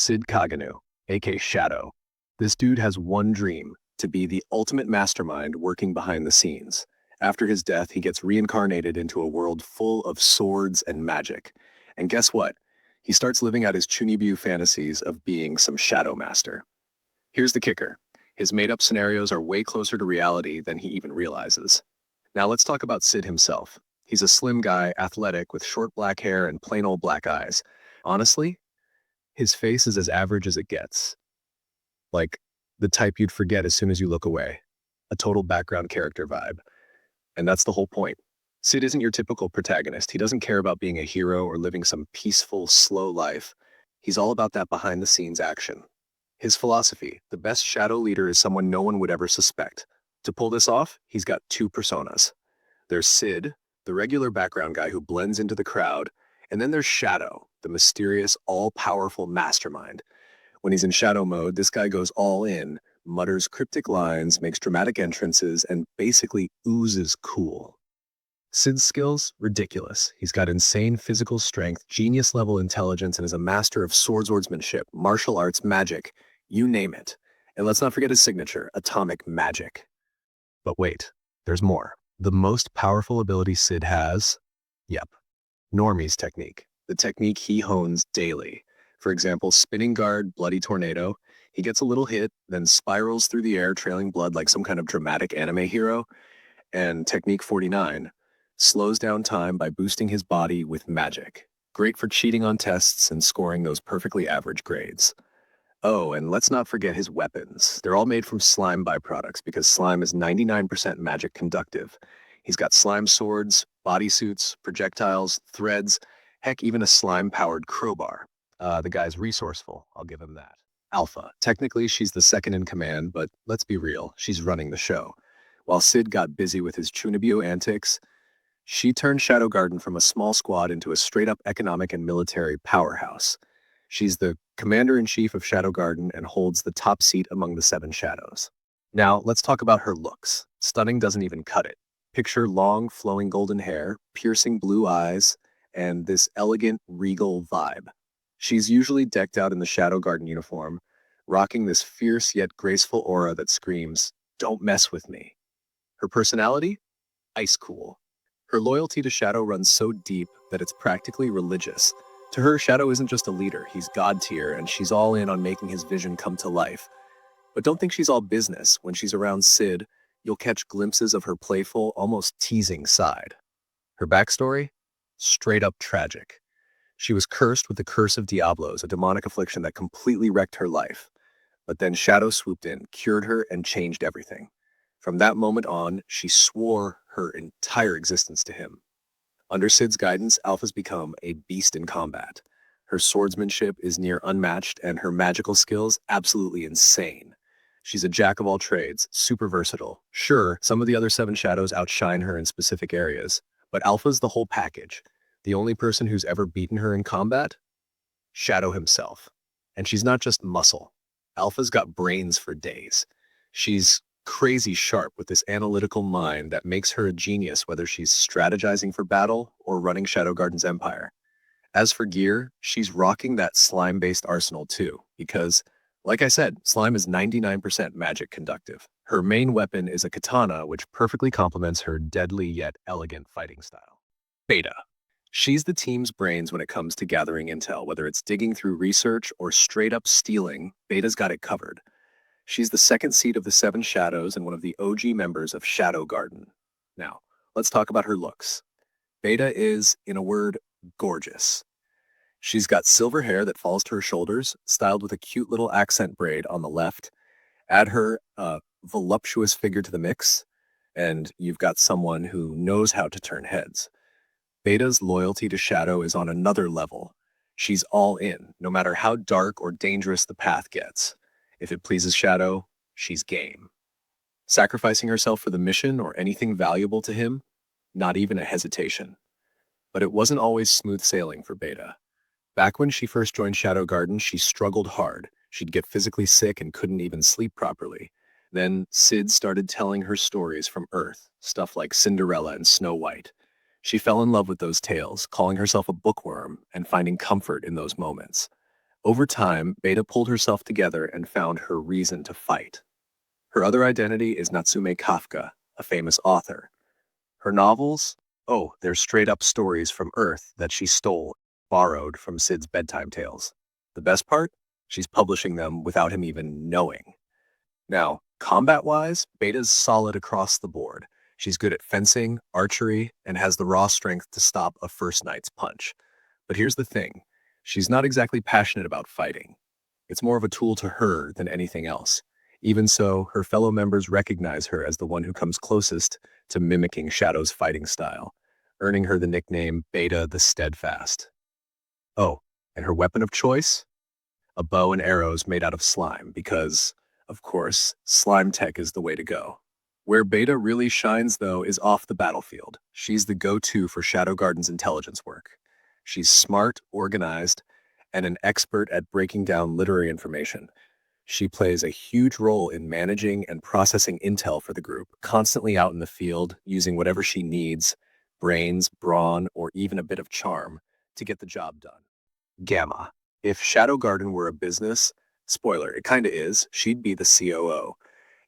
Cid Kagenou, aka Shadow. This dude has one dream, to be the ultimate mastermind working behind the scenes. After his death, he gets reincarnated into a world full of swords and magic. And guess what? He starts living out his chuunibyou fantasies of being some shadow master. Here's the kicker. His made-up scenarios are way closer to reality than he even realizes. Now let's talk about Cid himself. He's a slim guy, athletic, with short black hair and plain old black eyes. Honestly, his face is as average as it gets. Like, the type you'd forget as soon as you look away. A total background character vibe. And that's the whole point. Cid isn't your typical protagonist. He doesn't care about being a hero or living some peaceful, slow life. He's all about that behind-the-scenes action. His philosophy, the best shadow leader is someone no one would ever suspect. To pull this off, he's got two personas. There's Cid, the regular background guy who blends into the crowd, and then there's Shadow, the mysterious, all-powerful mastermind. When he's in shadow mode, this guy goes all in, mutters cryptic lines, makes dramatic entrances, and basically oozes cool. Cid's skills? Ridiculous. He's got insane physical strength, genius-level intelligence, and is a master of swordsmanship, martial arts, magic, you name it. And let's not forget his signature, atomic magic. But wait, there's more. The most powerful ability Cid has? Yep. Normie's technique. The technique he hones daily. For example, spinning guard, bloody tornado. He gets a little hit, then spirals through the air, trailing blood like some kind of dramatic anime hero. And technique 49. Slows down time by boosting his body with magic. Great for cheating on tests and scoring those perfectly average grades. Oh, and let's not forget his weapons. They're all made from slime byproducts because slime is 99% magic conductive. He's got slime swords, bodysuits, projectiles, threads, heck, even a slime-powered crowbar. The guy's resourceful, I'll give him that. Alpha. Technically, she's the second in command, but let's be real, she's running the show. While Cid got busy with his chuunibyou antics, she turned Shadow Garden from a small squad into a straight-up economic and military powerhouse. She's the commander-in-chief of Shadow Garden and holds the top seat among the Seven Shadows. Now, let's talk about her looks. Stunning doesn't even cut it. Picture long, flowing golden hair, piercing blue eyes, and this elegant, regal vibe. She's usually decked out in the Shadow Garden uniform, rocking this fierce yet graceful aura that screams, "Don't mess with me." Her personality? Ice cool. Her loyalty to Shadow runs so deep that it's practically religious. To her, Shadow isn't just a leader, he's god tier, and she's all in on making his vision come to life. But don't think she's all business. When she's around Cid, you'll catch glimpses of her playful, almost teasing side. Her backstory? Straight up tragic. She was cursed with the Curse of Diablos, a demonic affliction that completely wrecked her life. But then Shadow swooped in, cured her, and changed everything. From that moment on, she swore her entire existence to him. Under Cid's guidance, Alpha's become a beast in combat. Her swordsmanship is near unmatched, and her magical skills absolutely insane. She's a jack of all trades, super versatile. Sure, some of the other Seven Shadows outshine her in specific areas, but Alpha's the whole package. The only person who's ever beaten her in combat? Shadow himself. And she's not just muscle. Alpha's got brains for days. She's crazy sharp with this analytical mind that makes her a genius whether she's strategizing for battle or running Shadow Garden's empire. As for gear, she's rocking that slime-based arsenal too, because, like I said, slime is 99% magic conductive. Her main weapon is a katana, which perfectly complements her deadly yet elegant fighting style. Beta. She's the team's brains when it comes to gathering intel, whether it's digging through research or straight up stealing, Beta's got it covered. She's the second seat of the Seven Shadows and one of the OG members of Shadow Garden. Now, let's talk about her looks. Beta is, in a word, gorgeous. She's got silver hair that falls to her shoulders, styled with a cute little accent braid on the left. Add her voluptuous figure to the mix, and you've got someone who knows how to turn heads. Beta's loyalty to Shadow is on another level. She's all in, no matter how dark or dangerous the path gets. If it pleases Shadow, she's game. Sacrificing herself for the mission or anything valuable to him? Not even a hesitation. But it wasn't always smooth sailing for Beta. Back when she first joined Shadow Garden, she struggled hard. She'd get physically sick and couldn't even sleep properly. Then Cid started telling her stories from Earth, stuff like Cinderella and Snow White. She fell in love with those tales, calling herself a bookworm and finding comfort in those moments. Over time, Beta pulled herself together and found her reason to fight. Her other identity is Natsume Kafka, a famous author. Her novels? Oh, they're straight up stories from Earth that she stole, borrowed from Cid's bedtime tales. The best part? She's publishing them without him even knowing. Now, combat-wise, Beta's solid across the board. She's good at fencing, archery, and has the raw strength to stop a first knight's punch. But here's the thing. She's not exactly passionate about fighting. It's more of a tool to her than anything else. Even so, her fellow members recognize her as the one who comes closest to mimicking Shadow's fighting style, earning her the nickname Beta the Steadfast. Oh, and her weapon of choice? A bow and arrows made out of slime because, of course, slime tech is the way to go. Where Beta really shines, though, is off the battlefield. She's the go-to for Shadow Garden's intelligence work. She's smart, organized, and an expert at breaking down literary information. She plays a huge role in managing and processing intel for the group, constantly out in the field, using whatever she needs, brains, brawn, or even a bit of charm, to get the job done. Gamma. If Shadow Garden were a business, spoiler, it kinda is, she'd be the COO.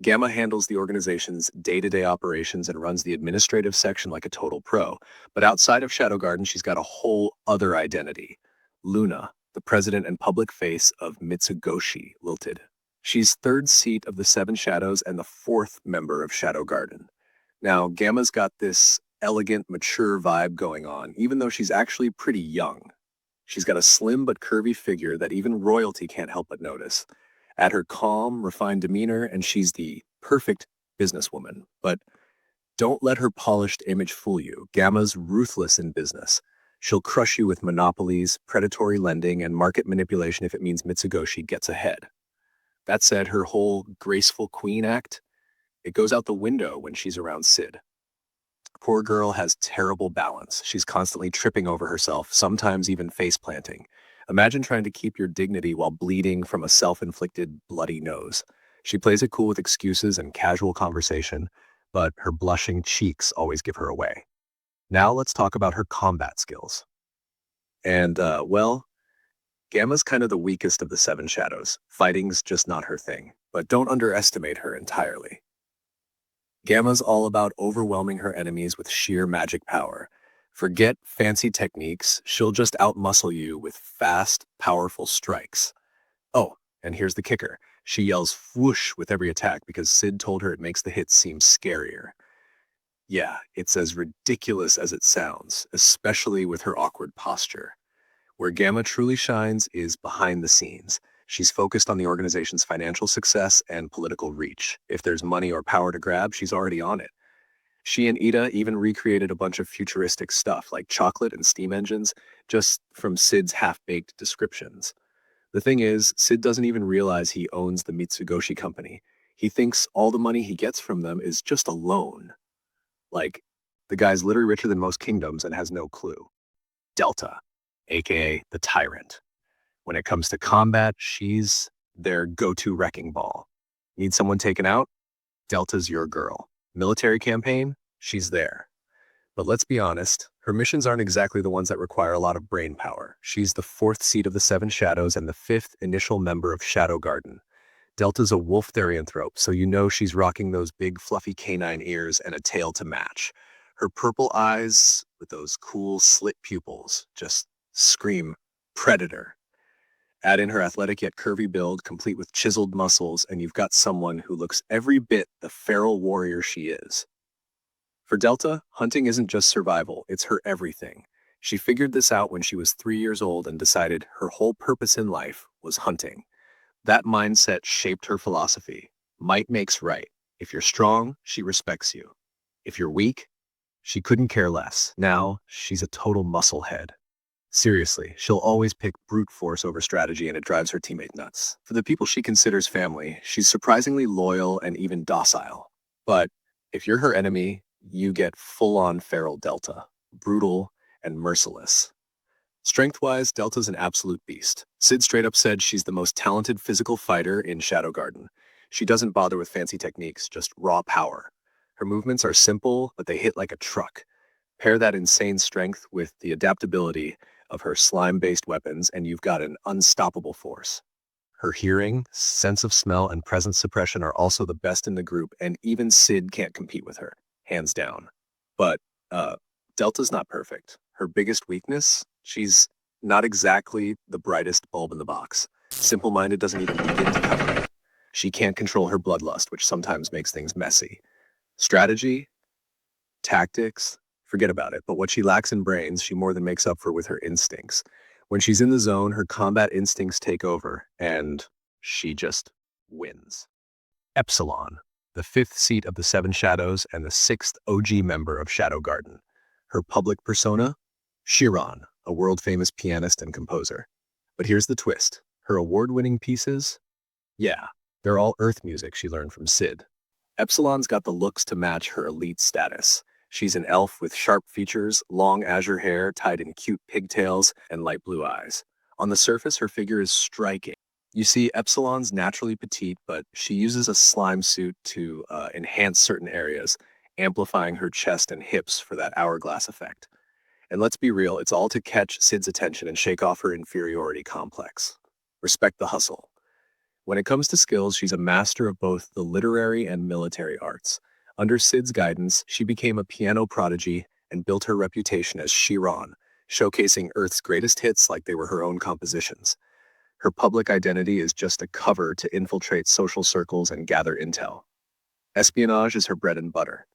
Gamma handles the organization's day-to-day operations and runs the administrative section like a total pro. But outside of Shadow Garden, she's got a whole other identity. Luna, the president and public face of Mitsugoshi Lilted. She's third seat of the Seven Shadows and the fourth member of Shadow Garden. Now, Gamma's got this elegant, mature vibe going on, even though she's actually pretty young. She's got a slim but curvy figure that even royalty can't help but notice. Add her calm, refined demeanor, and she's the perfect businesswoman. But don't let her polished image fool you. Gamma's ruthless in business. She'll crush you with monopolies, predatory lending, and market manipulation if it means Mitsugoshi gets ahead. That said, her whole graceful queen act, it goes out the window when she's around Cid. Poor girl has terrible balance. She's constantly tripping over herself, sometimes even face planting. Imagine trying to keep your dignity while bleeding from a self-inflicted bloody nose. She plays it cool with excuses and casual conversation, but her blushing cheeks always give her away. Now let's talk about her combat skills. And, well, Gamma's kind of the weakest of the Seven Shadows. Fighting's just not her thing, but don't underestimate her entirely. Gamma's all about overwhelming her enemies with sheer magic power. Forget fancy techniques, she'll just outmuscle you with fast, powerful strikes. Oh, and here's the kicker. She yells whoosh with every attack because Cid told her it makes the hits seem scarier. Yeah, it's as ridiculous as it sounds, especially with her awkward posture. Where Gamma truly shines is behind the scenes. She's focused on the organization's financial success and political reach. If there's money or power to grab, she's already on it. She and Ida even recreated a bunch of futuristic stuff like chocolate and steam engines just from Cid's half-baked descriptions. The thing is, Cid doesn't even realize he owns the Mitsugoshi company. He thinks all the money he gets from them is just a loan. Like, the guy's literally richer than most kingdoms and has no clue. Delta, aka the Tyrant. When it comes to combat, she's their go-to wrecking ball. Need someone taken out? Delta's your girl. Military campaign? She's there. But let's be honest, her missions aren't exactly the ones that require a lot of brain power. She's the fourth seat of the Seven Shadows and the fifth initial member of Shadow Garden. Delta's a wolf therianthrope, so you know she's rocking those big fluffy canine ears and a tail to match. Her purple eyes with those cool slit pupils just scream predator. Add in her athletic yet curvy build, complete with chiseled muscles, and you've got someone who looks every bit the feral warrior she is. For Delta, hunting isn't just survival, it's her everything. She figured this out when she was 3 years old and decided her whole purpose in life was hunting. That mindset shaped her philosophy. Might makes right. If you're strong, she respects you. If you're weak, she couldn't care less. Now, she's a total musclehead. Seriously, she'll always pick brute force over strategy and it drives her teammate nuts. For the people she considers family, she's surprisingly loyal and even docile. But if you're her enemy, you get full-on feral Delta, brutal and merciless. Strength-wise, Delta's an absolute beast. Cid straight up said she's the most talented physical fighter in Shadow Garden. She doesn't bother with fancy techniques, just raw power. Her movements are simple, but they hit like a truck. Pair that insane strength with the adaptability of her slime-based weapons, and you've got an unstoppable force. Her hearing, sense of smell, and presence suppression are also the best in the group, and even Cid can't compete with her, hands down. But Delta's not perfect. Her biggest weakness, she's not exactly the brightest bulb in the box. Simple-minded doesn't even begin to cover it. She can't control her bloodlust, which sometimes makes things messy. Strategy, tactics, forget about it. But what she lacks in brains, she more than makes up for with her instincts. When she's in the zone, her combat instincts take over, and she just wins. Epsilon, the fifth seat of the Seven Shadows and the sixth OG member of Shadow Garden. Her public persona? Chiron, a world-famous pianist and composer. But here's the twist. Her award-winning pieces? Yeah, they're all Earth music she learned from Cid. Epsilon's got the looks to match her elite status. She's an elf with sharp features, long azure hair tied in cute pigtails, and light blue eyes. On the surface, her figure is striking. You see, Epsilon's naturally petite, but she uses a slime suit to enhance certain areas, amplifying her chest and hips for that hourglass effect. And let's be real, it's all to catch Cid's attention and shake off her inferiority complex. Respect the hustle. When it comes to skills, she's a master of both the literary and military arts. Under Cid's guidance, she became a piano prodigy and built her reputation as Chiron, showcasing Earth's greatest hits like they were her own compositions. Her public identity is just a cover to infiltrate social circles and gather intel. Espionage is her bread and butter.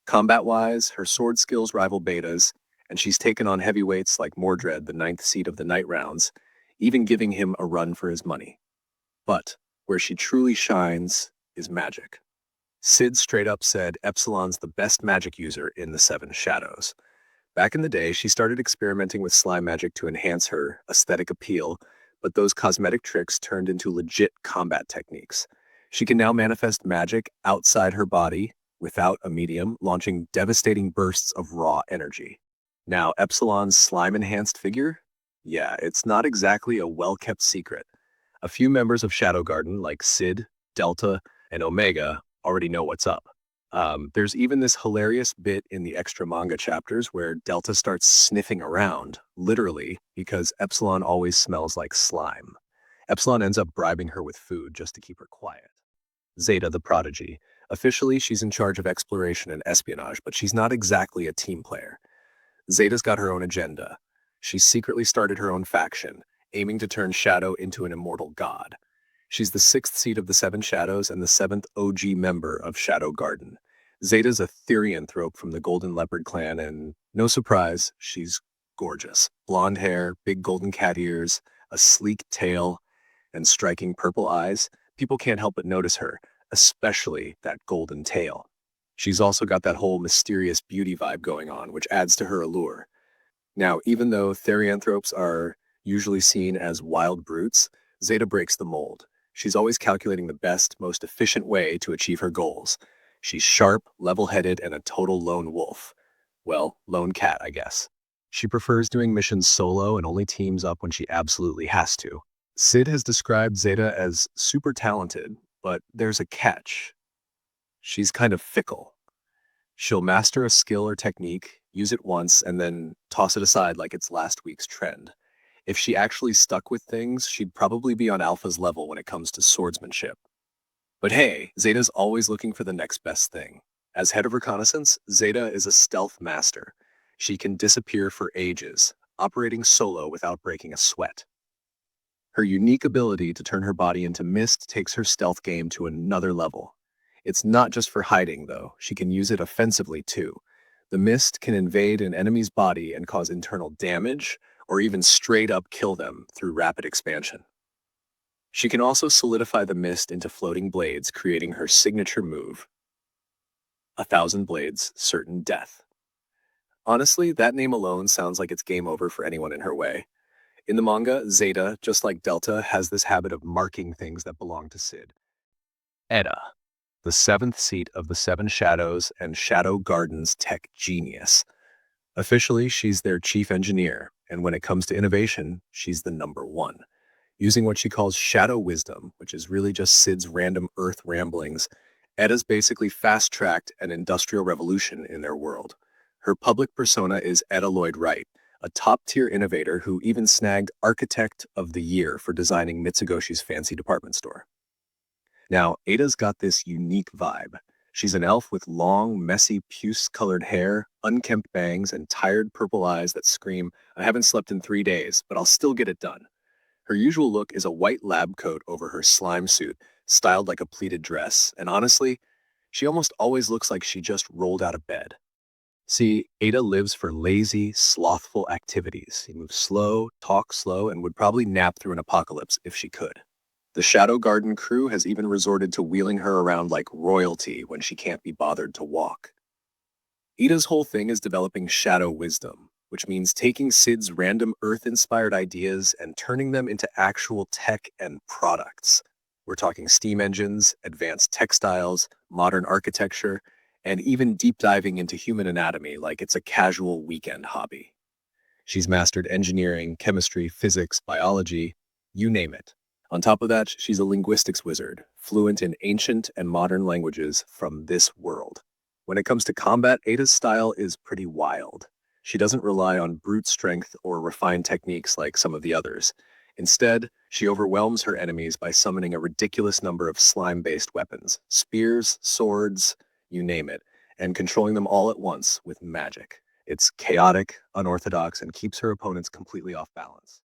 Combat-wise, her sword skills rival Beta's, and she's taken on heavyweights like Mordred, the ninth seat of the Night Rounds, even giving him a run for his money. But where she truly shines is magic. Cid straight up said Epsilon's the best magic user in the Seven Shadows. Back in the day, she started experimenting with slime magic to enhance her aesthetic appeal, but those cosmetic tricks turned into legit combat techniques. She can now manifest magic outside her body without a medium, launching devastating bursts of raw energy. Now, Epsilon's slime-enhanced figure? Yeah, it's not exactly a well-kept secret. A few members of Shadow Garden, like Cid, Delta, and Omega, already know what's up. There's even this hilarious bit in the extra manga chapters where Delta starts sniffing around, literally, because Epsilon always smells like slime. Epsilon ends up bribing her with food just to keep her quiet. Zeta, the prodigy. Officially, she's in charge of exploration and espionage, but she's not exactly a team player. Zeta's got her own agenda. She's secretly started her own faction, aiming to turn Shadow into an immortal god. She's the sixth seat of the Seven Shadows and the seventh OG member of Shadow Garden. Zeta's a therianthrope from the Golden Leopard clan, and no surprise, she's gorgeous. Blonde hair, big golden cat ears, a sleek tail, and striking purple eyes. People can't help but notice her, especially that golden tail. She's also got that whole mysterious beauty vibe going on, which adds to her allure. Now, even though therianthropes are usually seen as wild brutes, Zeta breaks the mold. She's always calculating the best, most efficient way to achieve her goals. She's sharp, level-headed, and a total lone wolf. Well, lone cat, I guess. She prefers doing missions solo and only teams up when she absolutely has to. Cid has described Zeta as super talented, but there's a catch. She's kind of fickle. She'll master a skill or technique, use it once, and then toss it aside like it's last week's trend. If she actually stuck with things, she'd probably be on Alpha's level when it comes to swordsmanship. But hey, Zeta's always looking for the next best thing. As head of reconnaissance, Zeta is a stealth master. She can disappear for ages, operating solo without breaking a sweat. Her unique ability to turn her body into mist takes her stealth game to another level. It's not just for hiding, though. She can use it offensively, too. The mist can invade an enemy's body and cause internal damage, or even straight up kill them through rapid expansion. She can also solidify the mist into floating blades, creating her signature move, 1,000 blades, certain death. Honestly, that name alone sounds like it's game over for anyone in her way. In the manga, Zeta, just like Delta, has this habit of marking things that belong to Cid. Etta, the seventh seat of the Seven Shadows and Shadow Garden's tech genius. Officially, she's their chief engineer, and when it comes to innovation, she's the number one. Using what she calls shadow wisdom, which is really just Cid's random Earth ramblings, Etta's basically fast-tracked an industrial revolution in their world. Her public persona is Etta Lloyd Wright, a top-tier innovator who even snagged Architect of the Year for designing Mitsugoshi's fancy department store. Now, Ada's got this unique vibe. She's an elf with long, messy, puce-colored hair, unkempt bangs, and tired purple eyes that scream, I haven't slept in 3 days, but I'll still get it done. Her usual look is a white lab coat over her slime suit, styled like a pleated dress, and honestly, she almost always looks like she just rolled out of bed. See, Ada lives for lazy, slothful activities. She moves slow, talks slow, and would probably nap through an apocalypse if she could. The Shadow Garden crew has even resorted to wheeling her around like royalty when she can't be bothered to walk. Ida's whole thing is developing shadow wisdom, which means taking Cid's random Earth-inspired ideas and turning them into actual tech and products. We're talking steam engines, advanced textiles, modern architecture, and even deep diving into human anatomy like it's a casual weekend hobby. She's mastered engineering, chemistry, physics, biology, you name it. On top of that, she's a linguistics wizard, fluent in ancient and modern languages from this world. When it comes to combat, Ada's style is pretty wild. She doesn't rely on brute strength or refined techniques like some of the others. Instead, she overwhelms her enemies by summoning a ridiculous number of slime-based weapons, spears, swords, you name it, and controlling them all at once with magic. It's chaotic, unorthodox, and keeps her opponents completely off balance.